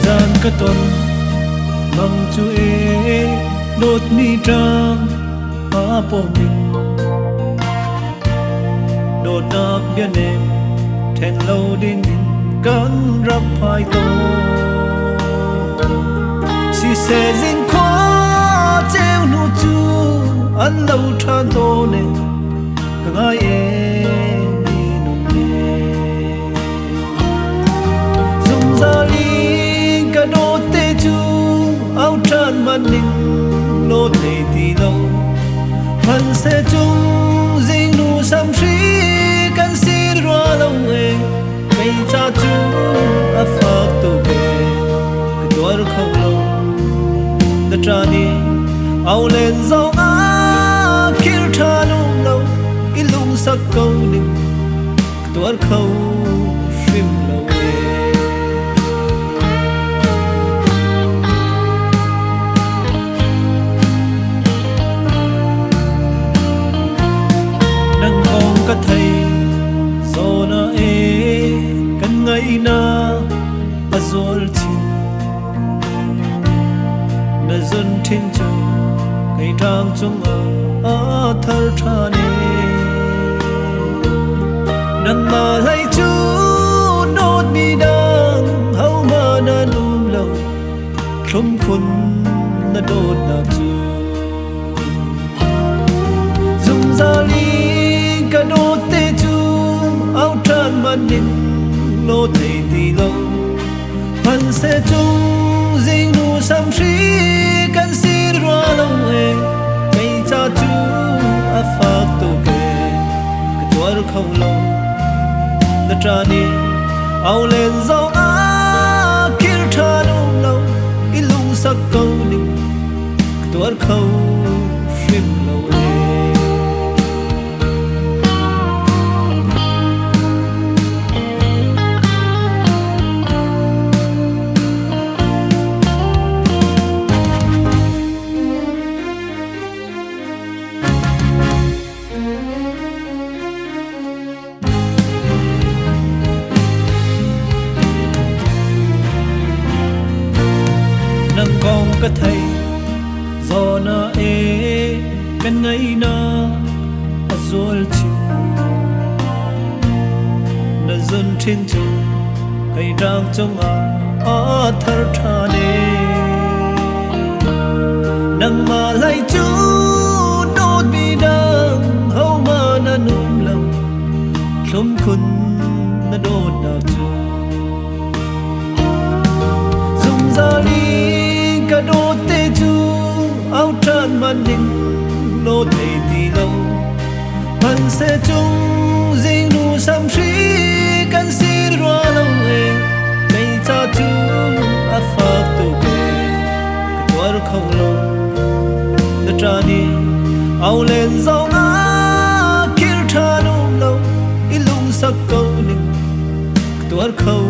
gian ka ton mang chu e đốt mi trang a po min đốt nạc biên em thèn lâu đến min kan rap phai to si se zin khó treo nu chu an lâu than to ne ka ngai em mi nung ne zum za li ka đốt te chu áo tran man ning nô te ti lo han se chung zing nu sam shi kan si ro lo e mei cha chu a fa to be ka dor khâu lo da trani au len zo a kir tha lu lo ilung sak ko ning ka dor khâu shim lo ka thầy zo na e kan ngai na azol chin na zun thin chu kai tang chung a thar tha ne nang ma lai chu not mi dang hau ma na lum lo thum khun na dot na chu zum za li ka đốt te chu áo tran man nin nô te ti lo han se chung zing nu sam shi kan si ro lo e mei cha chu a fa to ke ka dor khâu lo da trani au len zo a kir tha lu lo ilung sak ko ning ka dor khâu shim lo con ka thầy zo na e kan ngai na azol chi na zun thin chu kai rang chung a thar tha ne nang ma lai chu đốt mi dang hau ma na num lo thum khun na đốt na chu zum za li ka đốt te chu áo tran man ning nô te ti lo han se chung zing nu sam shi kan si ro lo e mei cha chu a fa to ke ka dor khâu lo da trani au len zo a kir tha lu lo ilung sak ko ning ka dor khâu